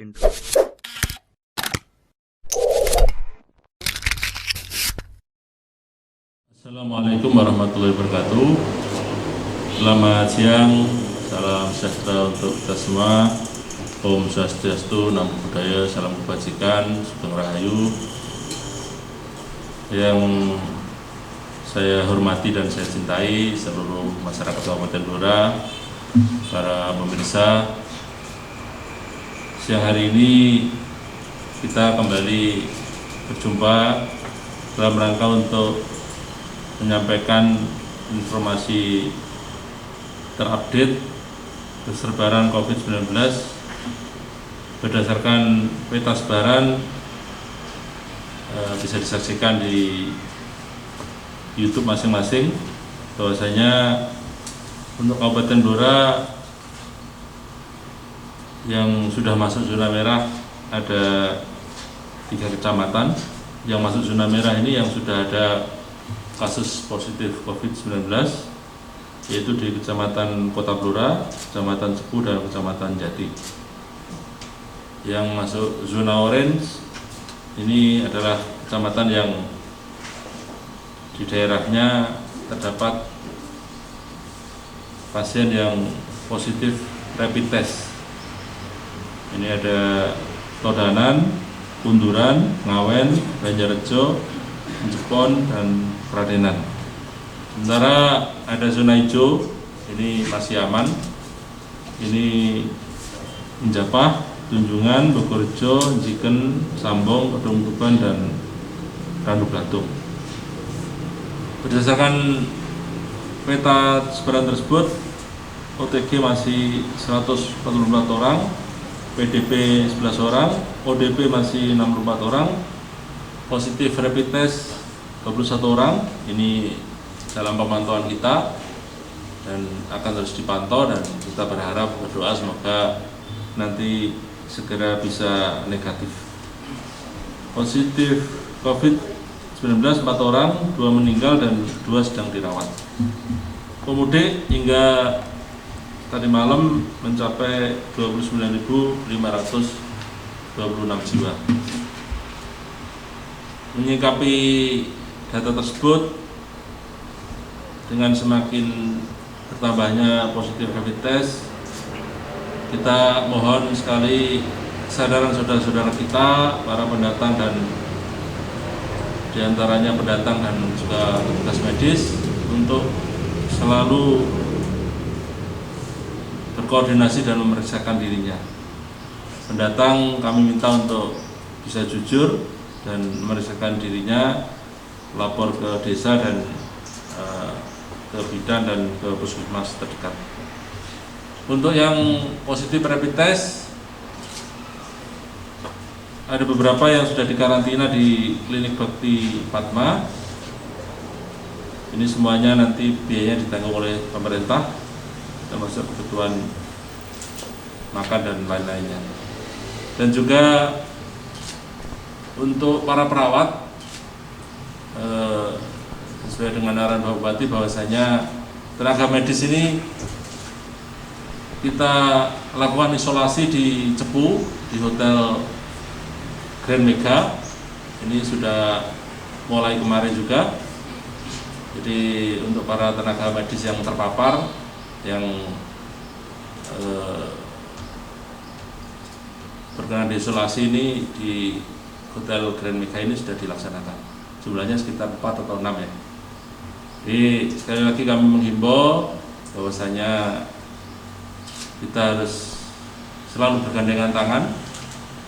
intro. Assalamualaikum warahmatullahi wabarakatuh. Selamat siang, salam sejahtera untuk kita semua. Om Swastiastu, Namo Buddhaya, salam kebajikan, sugeng rahayu. Yang saya hormati dan saya cintai seluruh masyarakat Kabupaten Blora, para pemirsa. Siang hari ini kita kembali berjumpa dalam rangka untuk menyampaikan informasi terupdate persebaran COVID-19 berdasarkan peta sebaran. Bisa disaksikan di YouTube masing-masing bahwasanya untuk Kabupaten Blora yang sudah masuk zona merah ada 3 kecamatan. Yang masuk zona merah ini yang sudah ada kasus positif COVID-19, yaitu di Kecamatan Kota Blora, Kecamatan Cepu, dan Kecamatan Jati. Yang masuk zona orange ini adalah kecamatan yang di daerahnya terdapat pasien yang positif rapid test. Ini ada Todanan, Kunduran, Ngawen, Banjarrejo, Jepon, dan Pradenan. Sementara ada zona hijau, ini masih aman. Ini Menjapah, Tunjungan, Bogorjo, Jiken, Sambong, Kedung Tuban, dan Randu Blatung. Berdasarkan peta sebaran tersebut, OTG masih 144 orang, PDP 11 orang, ODP masih 64 orang, positif rapid test 21 orang. Ini dalam pemantauan kita dan akan terus dipantau, dan kita berharap, berdoa semoga nanti segera bisa negatif. Positif COVID-19 4 orang, 2 meninggal dan 2 sedang dirawat. Pemudik hingga tadi malam mencapai 29.526 jiwa. Menyikapi data tersebut, dengan semakin bertambahnya positif rapid test, kita mohon sekali kesadaran saudara-saudara kita, para pendatang dan diantaranya pendatang dan juga petugas medis, untuk selalu berkoordinasi dan memeriksakan dirinya. Pendatang kami minta untuk bisa jujur dan memeriksakan dirinya, lapor ke desa dan ke bidan dan ke puskesmas terdekat. Untuk yang positif rapid test, ada beberapa yang sudah dikarantina di Klinik Bakti Fatma. Ini semuanya nanti biayanya ditanggung oleh pemerintah, termasuk kebutuhan makan dan lain-lainnya. Dan juga untuk para perawat, sesuai dengan arahan Bapak Bupati bahwasanya tenaga medis ini kita lakukan isolasi di Cepu, di Hotel Grand Mega. Ini sudah mulai kemarin juga. Jadi untuk para tenaga medis yang terpapar, yang berkenan diisolasi ini di Hotel Grand Mega ini sudah dilaksanakan. Jumlahnya sekitar 4 atau 6 ya. Jadi sekali lagi kami menghimbau bahwasanya kita harus selalu bergandengan tangan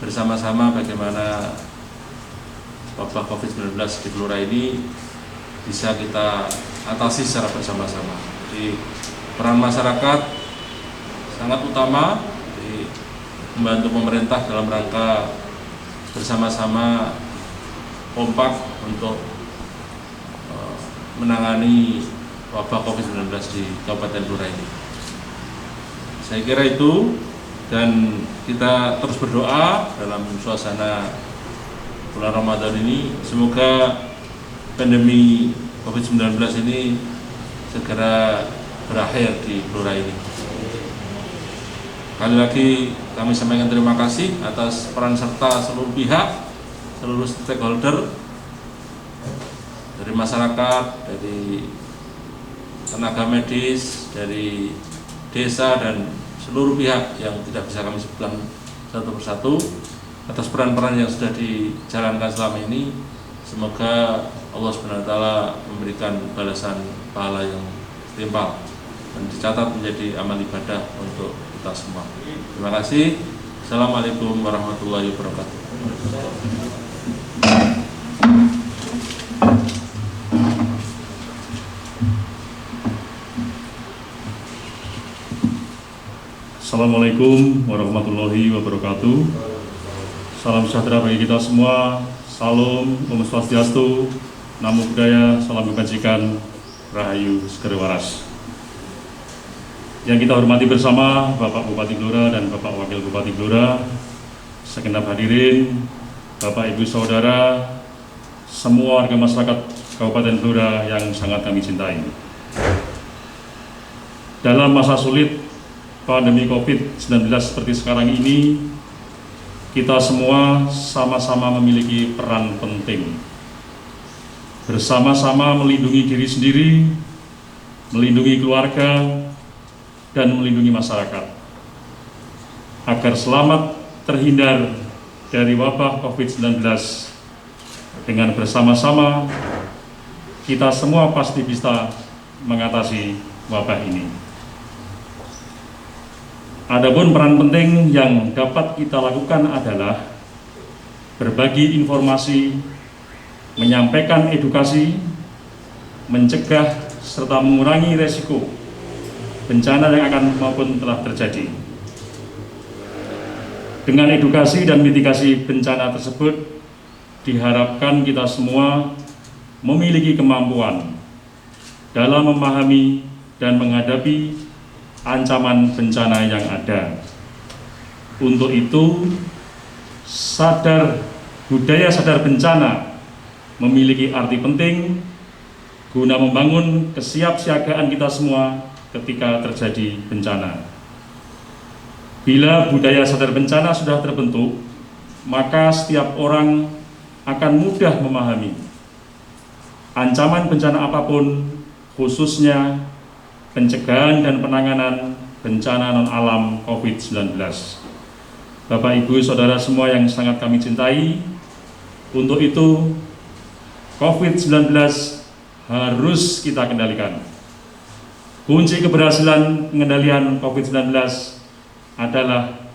bersama-sama bagaimana wabah COVID-19 di Blora ini bisa kita atasi secara bersama-sama. Jadi peran masyarakat sangat utama, jadi membantu pemerintah dalam rangka bersama-sama kompak untuk menangani wabah COVID-19 di Kabupaten Blora ini. Saya kira itu, dan kita terus berdoa dalam suasana bulan Ramadan ini, semoga pandemi COVID-19 ini segera berakhir di Blora ini. Sekali lagi kami sampaikan terima kasih atas peran serta seluruh pihak, seluruh stakeholder, dari masyarakat, dari tenaga medis, dari desa, dan seluruh pihak yang tidak bisa kami sebutkan satu persatu atas peran-peran yang sudah dijalankan selama ini. Semoga Allah SWT memberikan balasan pahala yang setimpal dan dicatat menjadi amal ibadah untuk kita semua. Terima kasih. Assalamualaikum warahmatullahi wabarakatuh. Assalamualaikum warahmatullahi wabarakatuh. Salam sejahtera bagi kita semua. Salam Om Swastiastu, Namo Buddhaya, salam kebajikan, Rahayu Segera Waras. Yang kita hormati bersama Bapak Bupati Blora dan Bapak Wakil Bupati Blora, segenap hadirin, Bapak Ibu Saudara, semua warga masyarakat Kabupaten Blora yang sangat kami cintai. Dalam masa sulit pandemi COVID-19 seperti sekarang ini, kita semua sama-sama memiliki peran penting. Bersama-sama melindungi diri sendiri, melindungi keluarga, dan melindungi masyarakat. Agar selamat terhindar dari wabah COVID-19, dengan bersama-sama kita semua pasti bisa mengatasi wabah ini. Adapun peran penting yang dapat kita lakukan adalah berbagi informasi, menyampaikan edukasi, mencegah serta mengurangi resiko bencana yang akan maupun telah terjadi. Dengan edukasi dan mitigasi bencana tersebut, diharapkan kita semua memiliki kemampuan dalam memahami dan menghadapi ancaman bencana yang ada. Untuk itu, budaya sadar bencana memiliki arti penting guna membangun kesiapsiagaan kita semua ketika terjadi bencana. Bila budaya sadar bencana sudah terbentuk, maka setiap orang akan mudah memahami ancaman bencana apapun, khususnya pencegahan dan penanganan bencana non-alam COVID-19. Bapak, Ibu, Saudara semua yang sangat kami cintai, untuk itu COVID-19 harus kita kendalikan. Kunci keberhasilan pengendalian COVID-19 adalah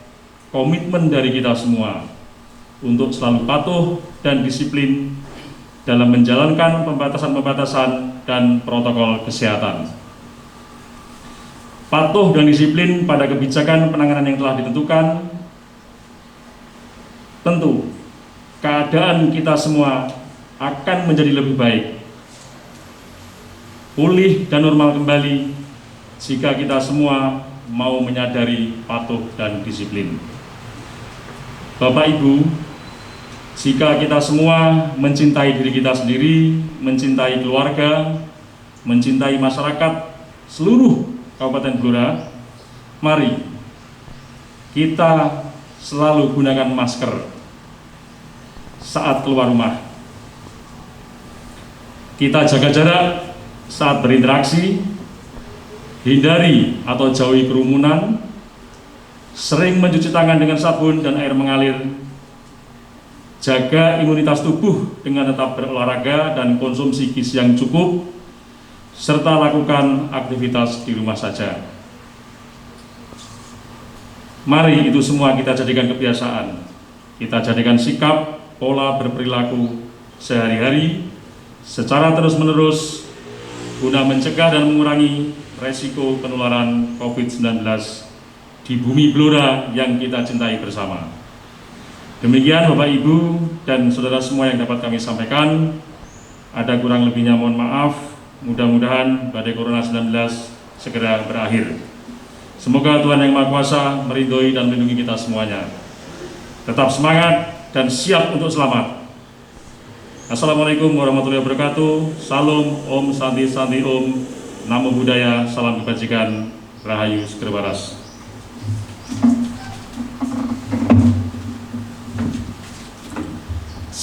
komitmen dari kita semua untuk selalu patuh dan disiplin dalam menjalankan pembatasan-pembatasan dan protokol kesehatan. Patuh dan disiplin pada kebijakan penanganan yang telah ditentukan, tentu keadaan kita semua akan menjadi lebih baik, pulih dan normal kembali jika kita semua mau menyadari patuh dan disiplin. Bapak Ibu, jika kita semua mencintai diri kita sendiri, mencintai keluarga, mencintai masyarakat seluruh Kabupaten Blora, mari kita selalu gunakan masker saat keluar rumah. Kita jaga jarak saat berinteraksi, hindari atau jauhi kerumunan, sering mencuci tangan dengan sabun dan air mengalir, jaga imunitas tubuh dengan tetap berolahraga dan konsumsi gizi yang cukup, serta lakukan aktivitas di rumah saja. Mari itu semua kita jadikan kebiasaan, kita jadikan sikap, pola berperilaku sehari-hari secara terus-menerus guna mencegah dan mengurangi resiko penularan COVID-19 di bumi Blora yang kita cintai bersama. Demikian Bapak, Ibu, dan Saudara semua yang dapat kami sampaikan. Ada kurang lebihnya mohon maaf. Mudah-mudahan badai Corona 19 segera berakhir. Semoga Tuhan Yang Maha Kuasa meridhoi dan melindungi kita semuanya. Tetap semangat dan siap untuk selamat. Assalamualaikum warahmatullahi wabarakatuh. Salam, Om Santi Santi Om. Namo Buddhaya, salam kebajikan, Rahayu Segera Waras.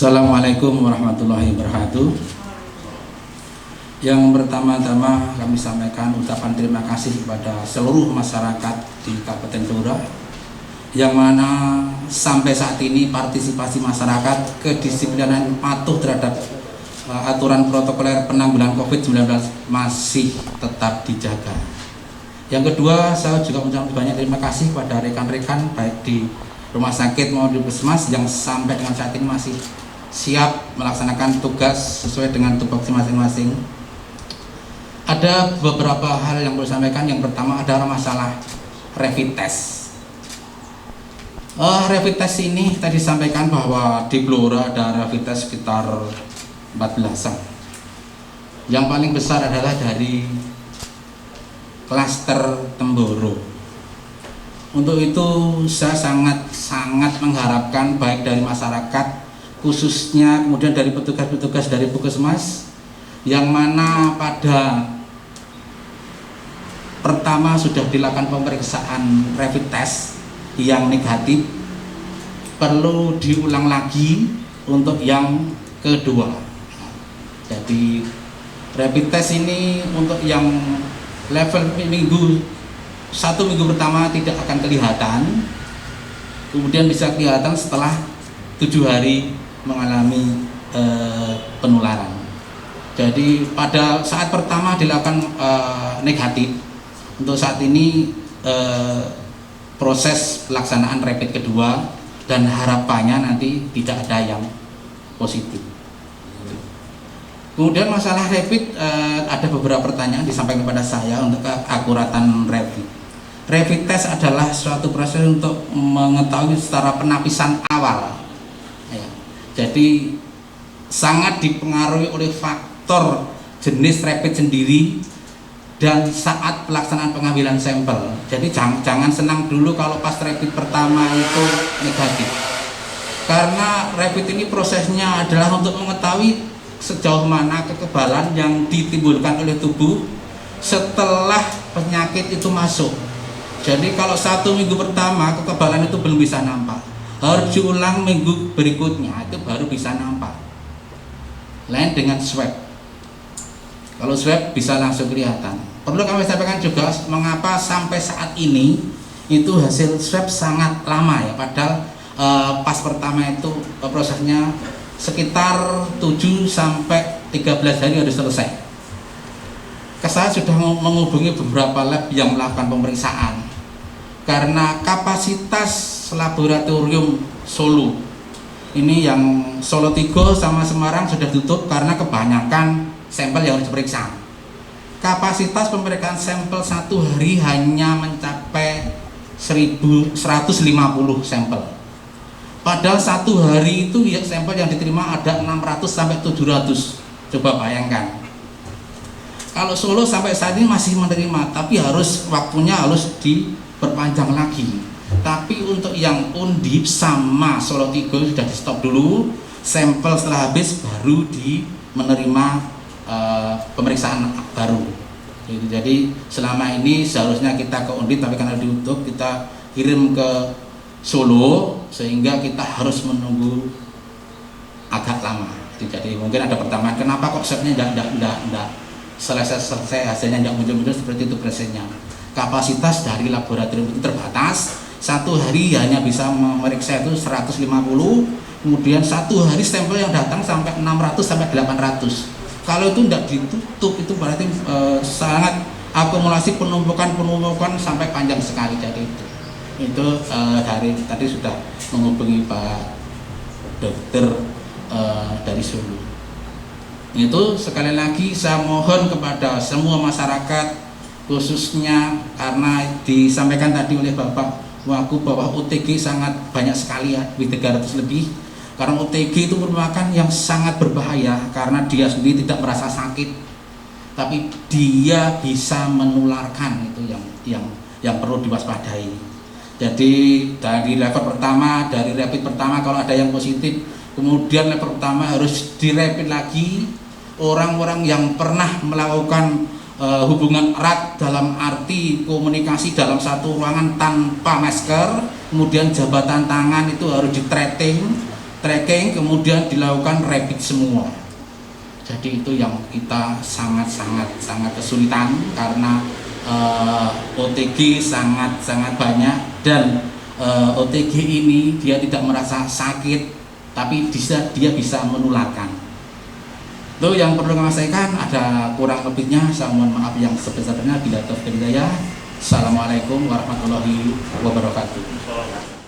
Assalamualaikum warahmatullahi wabarakatuh. Yang pertama-tama kami sampaikan ucapan terima kasih kepada seluruh masyarakat di Kabupaten Blora, yang mana sampai saat ini partisipasi masyarakat, kedisiplinan patuh terhadap aturan protokoler penanggulangan COVID-19 masih tetap dijaga. Yang kedua, saya juga mengucapkan banyak terima kasih kepada rekan-rekan baik di rumah sakit maupun di puskesmas yang sampai dengan saat ini masih siap melaksanakan tugas sesuai dengan tupoksi masing-masing. Ada beberapa hal yang perlu sampaikan. Yang pertama adalah masalah rapid test. Rapid test ini tadi disampaikan bahwa di Blora ada rapid test sekitar 14-an. Yang paling besar adalah dari klaster Temboro. Untuk itu saya sangat mengharapkan baik dari masyarakat, khususnya kemudian dari petugas-petugas dari puskesmas, yang mana pada pertama sudah dilakukan pemeriksaan rapid test yang negatif, perlu diulang lagi untuk yang kedua. Jadi rapid test ini untuk yang level satu minggu pertama tidak akan kelihatan, kemudian bisa kelihatan setelah 7 hari mengalami penularan. Jadi pada saat pertama dilakukan negatif, untuk saat ini proses pelaksanaan rapid kedua, dan harapannya nanti tidak ada yang positif. Kemudian masalah rapid, ada beberapa pertanyaan disampaikan kepada saya untuk keakuratan rapid. Rapid test adalah suatu proses untuk mengetahui secara penapisan awal. Jadi sangat dipengaruhi oleh faktor jenis rapid sendiri dan saat pelaksanaan pengambilan sampel. Jadi jangan senang dulu kalau pas rapid pertama itu negatif, karena rapid ini prosesnya adalah untuk mengetahui sejauh mana kekebalan yang ditimbulkan oleh tubuh setelah penyakit itu masuk. Jadi kalau 1 minggu pertama kekebalan itu belum bisa nampak, harus diulang minggu berikutnya itu baru bisa nampak. Lain dengan swab. Kalau swab bisa langsung kelihatan. Perlu kami sampaikan juga mengapa sampai saat ini itu hasil swab sangat lama ya, padahal pas pertama itu prosesnya sekitar 7 sampai 13 hari harus selesai. Saya sudah menghubungi beberapa lab yang melakukan pemeriksaan, karena kapasitas laboratorium Solo ini, yang Solo 3 sama Semarang sudah tutup karena kebanyakan sampel yang harus diperiksa. Kapasitas pemeriksaan sampel 1 hari hanya mencapai 150 sampel. Padahal 1 hari itu ya sampel yang diterima ada 600 sampai 700. Coba bayangkan. Kalau Solo sampai saat ini masih menerima, tapi waktunya harus diperpanjang lagi. Tapi untuk yang Undip sama Solo 3 sudah di stop dulu, sampel setelah habis baru menerima pemeriksaan baru. Jadi selama ini seharusnya kita ke Undip, tapi karena ditutup kita kirim ke Solo, sehingga kita harus menunggu agak lama. Jadi mungkin ada pertanyaan, kenapa kok swabnya tidak selesai hasilnya, tidak muncul-muncul seperti itu prosesnya. Kapasitas dari laboratorium itu terbatas. 1 hari hanya bisa memeriksa itu 150, kemudian 1 hari sampel yang datang sampai 600 sampai 800. Kalau itu tidak ditutup itu berarti sangat akumulasi penumpukan sampai panjang sekali. Jadi itu dari tadi sudah menghubungi Pak Dokter dari Solo. Itu sekali lagi saya mohon kepada semua masyarakat, khususnya karena disampaikan tadi oleh Bapak Wagu bahwa OTG sangat banyak sekali ya, 300 lebih. Karena OTG itu merupakan yang sangat berbahaya karena dia sendiri tidak merasa sakit, tapi dia bisa menularkan. Itu yang perlu diwaspadai. Jadi dari level pertama, dari rapid pertama kalau ada yang positif, kemudian level pertama harus dirapid lagi. Orang-orang yang pernah melakukan hubungan erat dalam arti komunikasi dalam satu ruangan tanpa masker, kemudian jabatan tangan itu harus di tracing, tracking, kemudian dilakukan rapid semua. Jadi itu yang kita sangat kesulitan karena OTG sangat banyak, dan OTG ini dia tidak merasa sakit, tapi dia bisa menularkan. Itu yang perlu kami sampaikan. Ada kurang lebihnya saya mohon maaf yang sebesar-besarnya. Bila taufiq hidayah. Assalamualaikum warahmatullahi wabarakatuh.